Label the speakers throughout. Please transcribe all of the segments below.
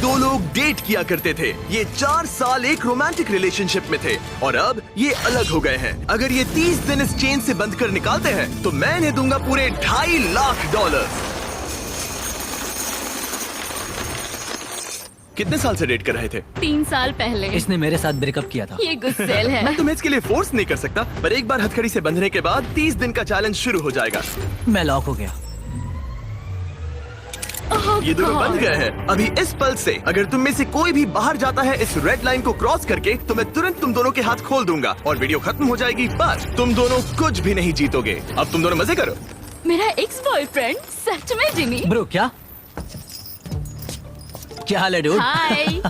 Speaker 1: दो लोग डेट किया करते थे। ये 4 साल एक रोमांटिक रिलेशनशिप में थे और अब ये अलग हो गए हैं। अगर ये 30 दिन इस चेन से बंद कर निकालते हैं तो मैं इन्हें दूंगा पूरे $2.5 लाख। कितने साल से डेट कर रहे थे?
Speaker 2: 3 साल पहले।
Speaker 3: इसने मेरे साथ ब्रेकअप किया था।
Speaker 2: ये गुस्सेल है।
Speaker 1: मैं तुम्हें इसके लिए फोर्स नहीं कर सकता, पर एक बार हथकड़ी से बंधने के बाद 30 दिन का चैलेंज शुरू हो जाएगा।
Speaker 3: मैं लॉक हो गया।
Speaker 1: ये दोनों बंध गए हैं। अभी इस पल से अगर तुम में से कोई भी बाहर जाता है इस रेड लाइन को क्रॉस करके, तो मैं तुरंत तुम दोनों के हाथ खोल दूंगा और वीडियो खत्म हो जाएगी। पर तुम दोनों कुछ भी नहीं जीतोगे। अब तुम दोनों मजे करो।
Speaker 2: मेरा एक्स बॉयफ्रेंड सच में जिमी।
Speaker 3: ब्रो क्या हाल है डूड?
Speaker 2: हाय।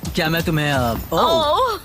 Speaker 3: क्या मैं तुम्हें
Speaker 2: ओह,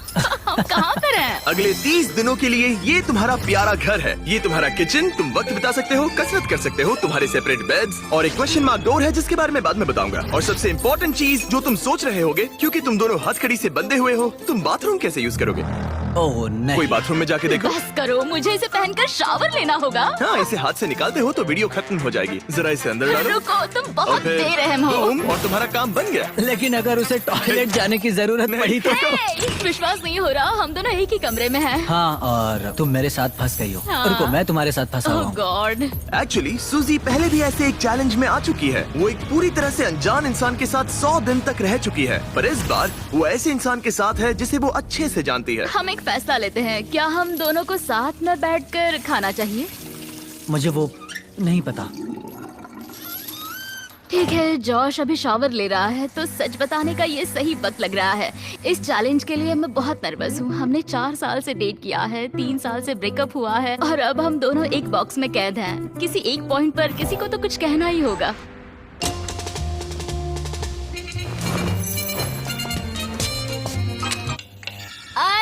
Speaker 2: हम कहाँ पर हैं?
Speaker 1: अगले 30 दिनों के लिए ये तुम्हारा प्यारा घर है। ये तुम्हारा किचन, तुम वक्त बिता सकते हो, कसरत कर सकते हो, तुम्हारे सेपरेट बेड्स और एक क्वेश्चन मार्क डोर है जिसके बारे में बाद में बताऊंगा। और सबसे इम्पोर्टेंट चीज जो तुम सोच रहे होगे, क्योंकि तुम दोनों हथकड़ी से बंधे हुए हो, तुम बाथरूम कैसे यूज करोगे?
Speaker 3: ओह नहीं।
Speaker 1: कोई बाथरूम में जाके देखो।
Speaker 2: बस करो, मुझे इसे पहनकर शावर लेना होगा।
Speaker 1: हाँ, इसे हाथ से निकालते हो तो वीडियो खत्म हो जाएगी। जरा इसे अंदर डालो।
Speaker 2: रुको, तुम
Speaker 1: और
Speaker 2: बहुत
Speaker 1: फिर
Speaker 2: बेरहम हो।
Speaker 1: बूम, और तुम्हारा काम बन गया।
Speaker 3: लेकिन अगर उसे टॉयलेट जाने की जरूरत पड़ी तो?
Speaker 2: हे, विश्वास नहीं हो रहा, हम दोनों एक ही कमरे में हैं।
Speaker 3: हाँ, और तुम मेरे साथ फंस गई हो।
Speaker 2: हाँ।
Speaker 3: रुको, मैं तुम्हारे साथ फंसा
Speaker 2: ओह
Speaker 3: हूँ।
Speaker 2: गॉड।
Speaker 1: एक्चुअली सूजी पहले भी ऐसे एक चैलेंज में आ चुकी है। वो एक पूरी तरह से अनजान इंसान के साथ 100 दिन तक रह चुकी है, पर इस बार वो ऐसे इंसान के साथ है जिसे वो अच्छे से जानती है।
Speaker 2: हम एक फैसला लेते हैं, क्या हम दोनों को साथ में बैठकर खाना चाहिए?
Speaker 3: मुझे वो नहीं पता।
Speaker 2: ठीक है, जॉश अभी शावर ले रहा है तो सच बताने का ये सही वक्त लग रहा है। इस चैलेंज के लिए मैं बहुत नर्वस हूँ। हमने 4 साल से डेट किया है, 3 साल से ब्रेकअप हुआ है और अब हम दोनों एक बॉक्स में कैद हैं। किसी एक पॉइंट पर किसी को तो कुछ कहना ही होगा।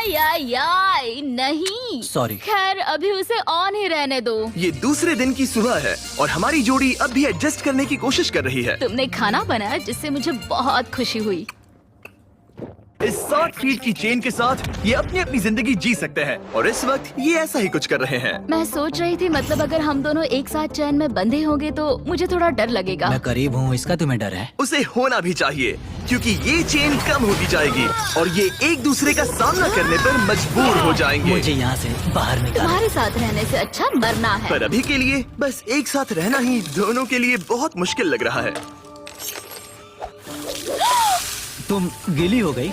Speaker 2: आई नहीं।
Speaker 3: सॉरी।
Speaker 2: खैर, अभी उसे ऑन ही रहने दो।
Speaker 1: ये दूसरे दिन की सुबह है और हमारी जोड़ी अब भी एडजस्ट करने की कोशिश कर रही है।
Speaker 2: तुमने खाना बनाया जिससे मुझे बहुत खुशी हुई।
Speaker 1: इस 60 फीट की चेन के साथ ये अपनी अपनी जिंदगी जी सकते हैं और इस वक्त ये ऐसा ही कुछ कर रहे हैं।
Speaker 2: मैं सोच रही थी, मतलब अगर हम दोनों एक साथ चैन में बंधे होंगे तो मुझे थोड़ा डर लगेगा।
Speaker 3: मैं करीब हूँ, इसका तुम्हें डर है?
Speaker 1: उसे होना भी चाहिए, क्योंकि ये चेन कम होती जाएगी और ये एक दूसरे का सामना करने पर मजबूर हो जाएंगे।
Speaker 3: मुझे यहाँ से बाहर निकालो।
Speaker 2: तुम्हारे साथ रहने से अच्छा मरना है।
Speaker 1: पर अभी के लिए बस एक साथ रहना ही दोनों के लिए बहुत मुश्किल लग रहा है।
Speaker 3: तुम गीली हो गई?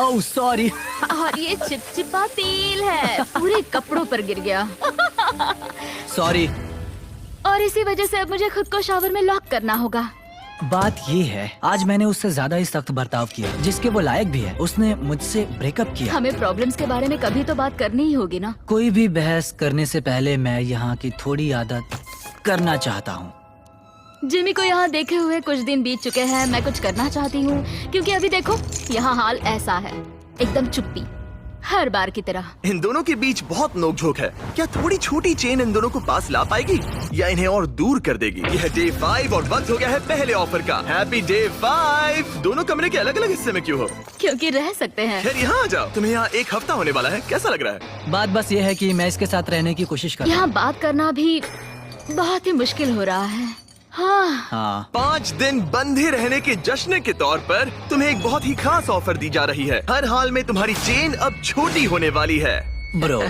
Speaker 3: Oh sorry.
Speaker 2: और ये चिपचिपा तेल है, पूरे कपड़ों पर गिर गया।
Speaker 3: सॉरी।
Speaker 2: और इसी वजह से अब मुझे खुद को शावर में लॉक करना होगा।
Speaker 3: बात ये है, आज मैंने उससे ज्यादा ही सख्त बर्ताव किया जिसके वो लायक भी है। उसने मुझसे ब्रेकअप किया।
Speaker 2: हमें प्रॉब्लम्स के बारे में कभी तो बात करनी ही होगी ना।
Speaker 3: कोई भी बहस करने से पहले मैं यहाँ की थोड़ी आदत करना चाहता हूँ।
Speaker 2: जिमी को यहाँ देखे हुए कुछ दिन बीत चुके हैं। मैं कुछ करना चाहती हूँ, क्योंकि अभी देखो यहाँ हाल ऐसा है, एकदम चुप्पी, हर बार की तरह।
Speaker 1: इन दोनों के बीच बहुत नोकझोंक है। क्या थोड़ी छोटी चेन इन दोनों को पास ला पाएगी या इन्हें और दूर कर देगी? यह डे 5 और वक्त हो गया है पहले ऑफर का। Happy day 5। दोनों कमरे के अलग अलग हिस्से में क्यों हो?
Speaker 2: क्योंकि रह सकते हैं।
Speaker 1: खैर यहाँ आ जाओ, तुम्हें यहाँ एक हफ्ता होने वाला है। कैसा लग रहा है?
Speaker 3: बात बस ये है कि मैं इसके साथ रहने की कोशिश कर रहा
Speaker 2: यहाँ बात करना भी बहुत ही मुश्किल हो रहा है।
Speaker 3: हाँ।
Speaker 1: 5 दिन बंधे रहने के जश्न के तौर पर तुम्हें एक बहुत ही खास ऑफर दी जा रही है। हर हाल में तुम्हारी चेन अब छोटी होने वाली है।
Speaker 3: ब्रो।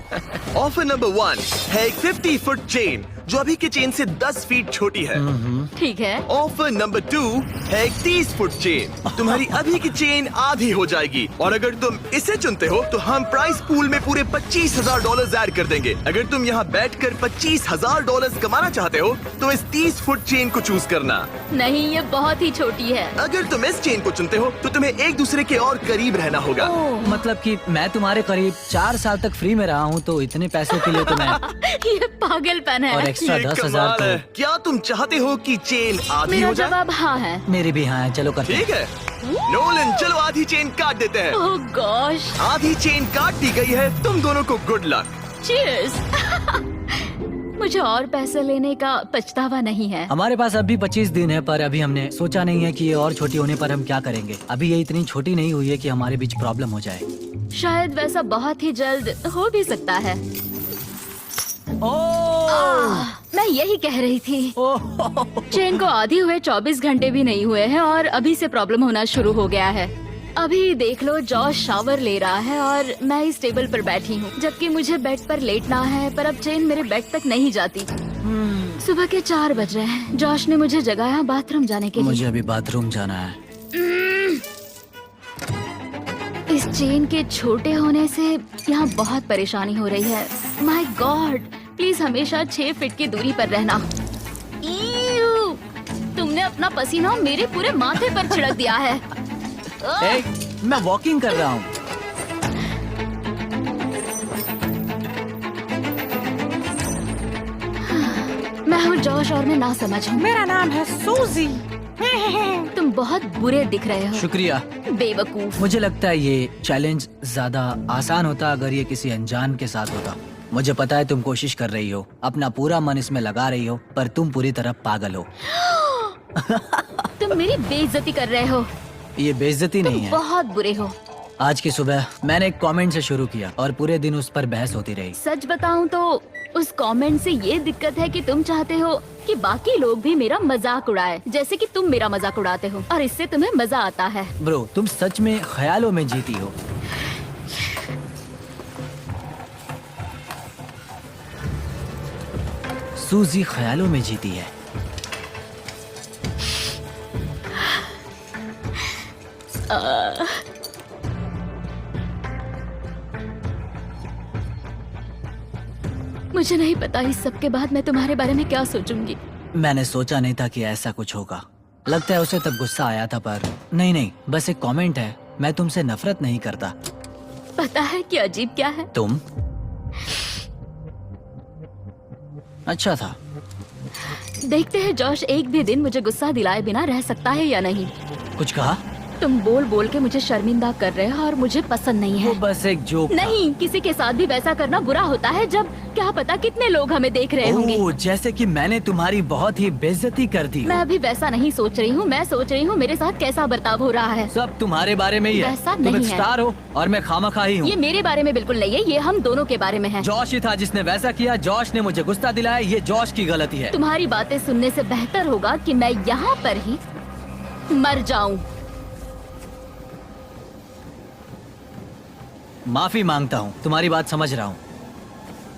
Speaker 1: ऑफर नंबर 1 है एक 50 फुट चेन जो अभी के चेन से 10 फीट छोटी है।
Speaker 2: ठीक है।
Speaker 1: ऑफर नंबर 2 है एक 30 फुट चेन। तुम्हारी अभी की चेन आधी हो जाएगी और अगर तुम इसे चुनते हो तो हम प्राइस पूल में पूरे $25,000 ऐड कर देंगे। अगर तुम यहाँ बैठकर $25,000 कमाना चाहते हो तो इस 30 फुट चेन को चूज करना।
Speaker 2: नहीं, ये बहुत ही छोटी है।
Speaker 1: अगर तुम इस चेन को चुनते हो तो तुम्हें एक दूसरे के और करीब रहना होगा।
Speaker 3: मतलब कि मैं तुम्हारे करीब 4 साल तक फ्री में रहा हूँ, तो इतने पैसों के लिए तो मैं
Speaker 2: ये पागलपन है।
Speaker 3: और एक्स्ट्रा
Speaker 1: ये
Speaker 3: 10,000
Speaker 1: कमाल है।
Speaker 3: तो।
Speaker 1: क्या तुम चाहते हो कि चेन आधी
Speaker 2: मेरा
Speaker 1: हो जाए?
Speaker 2: जवाब हाँ है।
Speaker 3: मेरी भी हाँ है, चलो करते हैं।
Speaker 1: ठीक है नोलन, चलो आधी चेन काट देते हैं।
Speaker 2: ओह गॉश।
Speaker 1: आधी चेन काट दी गई है। तुम दोनों को गुड लक।
Speaker 2: चीयर्स। मुझे और पैसे लेने का पछतावा नहीं है।
Speaker 3: हमारे पास अभी 25 दिन है, पर अभी हमने सोचा नहीं है कि ये और छोटी होने पर हम क्या करेंगे। अभी ये इतनी छोटी नहीं हुई है कि हमारे बीच प्रॉब्लम हो जाए।
Speaker 2: शायद वैसा बहुत ही जल्द हो भी सकता है।
Speaker 3: ओह
Speaker 2: मैं यही कह रही थी। चेन को आधी हुए 24 घंटे भी नहीं हुए हैं और अभी से प्रॉब्लम होना शुरू हो गया है। अभी देख लो, जॉश शावर ले रहा है और मैं इस टेबल पर बैठी हूँ, जबकि मुझे बेड पर लेटना है, पर अब चेन मेरे बेड तक नहीं जाती। सुबह के 4 बज रहे हैं। जॉश ने मुझे जगाया बाथरूम जाने के लिए।
Speaker 3: मुझे अभी बाथरूम जाना है।
Speaker 2: इस चेन के छोटे होने से यहाँ बहुत परेशानी हो रही है। माय गॉड, प्लीज हमेशा 6 फीट की दूरी पर रहना। ईऊ, तुमने अपना पसीना मेरे पूरे माथे पर छिड़क दिया है।
Speaker 3: मैं वॉकिंग कर रहा हूँ।
Speaker 2: मैं हूँ जॉश और मैं ना समझ हूँ।
Speaker 4: मेरा नाम है सूजी।
Speaker 2: तुम बहुत बुरे दिख रहे हो।
Speaker 3: शुक्रिया।
Speaker 2: बेवकूफ।
Speaker 3: मुझे लगता है ये चैलेंज ज्यादा आसान होता अगर ये किसी अनजान के साथ होता। मुझे पता है तुम कोशिश कर रही हो, अपना पूरा मन इसमें लगा रही हो, पर तुम पूरी तरह पागल हो।
Speaker 2: तुम मेरी बेइज्जती कर रहे हो।
Speaker 3: ये बेइज्जती नहीं है।
Speaker 2: बहुत बुरे हो।
Speaker 3: आज की सुबह मैंने एक कमेंट से शुरू किया और पूरे दिन उस पर बहस होती रही।
Speaker 2: सच बताऊं तो उस कमेंट से ये दिक्कत है कि तुम चाहते हो कि बाकी लोग भी मेरा मजाक उड़ाए, जैसे कि तुम मेरा मजाक उड़ाते हो, और इससे तुम्हें मजा आता है।
Speaker 3: ब्रो, तुम सच में ख्यालों में जीती हो। सूजी ख्यालों में जीती है।
Speaker 2: मुझे नहीं पता इस सब के बाद मैं तुम्हारे बारे में क्या सोचूंगी।
Speaker 3: मैंने सोचा नहीं था कि ऐसा कुछ होगा। लगता है उसे तब गुस्सा आया था, पर नहीं, बस एक कमेंट है। मैं तुमसे नफरत नहीं करता।
Speaker 2: पता है कि अजीब क्या है?
Speaker 3: तुम अच्छा था।
Speaker 2: देखते हैं जॉश एक भी दिन मुझे गुस्सा दिलाए बिना रह सकता है या नहीं।
Speaker 3: कुछ कहा?
Speaker 2: तुम बोल बोल के मुझे शर्मिंदा कर रहे हो और मुझे पसंद नहीं है।
Speaker 3: वो बस एक जोक था।
Speaker 2: नहीं, किसी के साथ भी वैसा करना बुरा होता है जब क्या पता कितने लोग हमें देख रहे होंगे।
Speaker 3: ओह, जैसे कि मैंने तुम्हारी बहुत ही बेइज्जती कर दी।
Speaker 2: मैं अभी वैसा नहीं सोच रही हूँ। मैं सोच रही हूँ मेरे साथ कैसा बर्ताव हो रहा है।
Speaker 3: सब तुम्हारे बारे में ही है।
Speaker 2: वैसा
Speaker 3: तुम
Speaker 2: नहीं
Speaker 3: एक
Speaker 2: है।
Speaker 3: स्टार हो और मैं खामखाई हूँ।
Speaker 2: ये मेरे बारे में बिल्कुल नहीं है, ये हम दोनों के बारे में है।
Speaker 3: जॉश ही था जिसने वैसा किया। जॉश ने मुझे गुस्सा दिलाया। ये जॉश की गलती है।
Speaker 2: तुम्हारी बातें सुनने से बेहतर होगा कि मैं यहाँ पर ही मर जाऊं।
Speaker 3: माफी मांगता हूँ, तुम्हारी बात समझ रहा हूँ,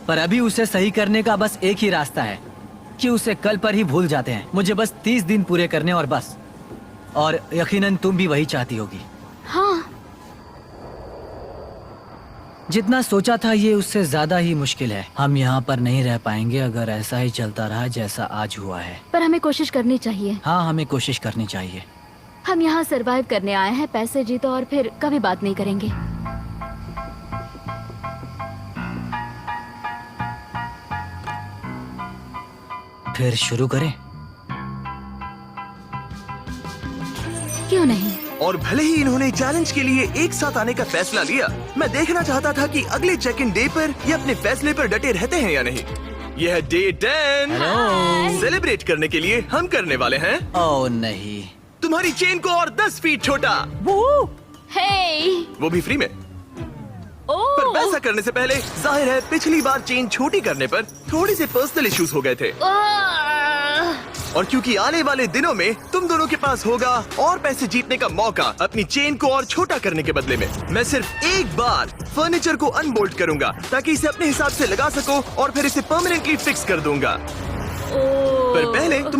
Speaker 3: पर अभी उसे सही करने का बस एक ही रास्ता है कि उसे कल पर ही भूल जाते हैं। मुझे बस 30 दिन पूरे करने और बस। और यकीनन तुम भी वही चाहती होगी।
Speaker 2: हाँ,
Speaker 3: जितना सोचा था ये उससे ज्यादा ही मुश्किल है। हम यहाँ पर नहीं रह पाएंगे अगर ऐसा ही चलता रहा जैसा आज हुआ है।
Speaker 2: पर हमें कोशिश करनी चाहिए।
Speaker 3: हाँ, हमें कोशिश करनी चाहिए।
Speaker 2: हम यहाँ सरवाइव करने आए हैं, पैसे जीतो और फिर कभी बात नहीं करेंगे।
Speaker 3: फिर शुरू करें?
Speaker 2: क्यों नहीं?
Speaker 1: और भले ही इन्होंने चैलेंज के लिए एक साथ आने का फैसला लिया, मैं देखना चाहता था कि अगले चेक इन डे पर ये अपने फैसले पर डटे रहते हैं या नहीं। यह डे 10 सेलिब्रेट करने के लिए हम करने वाले हैं
Speaker 3: ओह नहीं।
Speaker 1: तुम्हारी चेन को और 10 फीट छोटा,
Speaker 2: हे,
Speaker 1: वो भी फ्री में। पर वैसा करने से पहले जाहिर है पिछली बार चेन छोटी करने पर थोड़ी से पर्सनल इश्यूज हो गए थे, और क्योंकि आने वाले दिनों में तुम दोनों के पास होगा और पैसे जीतने का मौका अपनी चेन को और छोटा करने के बदले में, मैं सिर्फ एक बार फर्नीचर को अनबोल्ट करूंगा ताकि इसे अपने हिसाब से लगा सको और फिर इसे परमानेंटली फिक्स कर दूंगा। पर पहले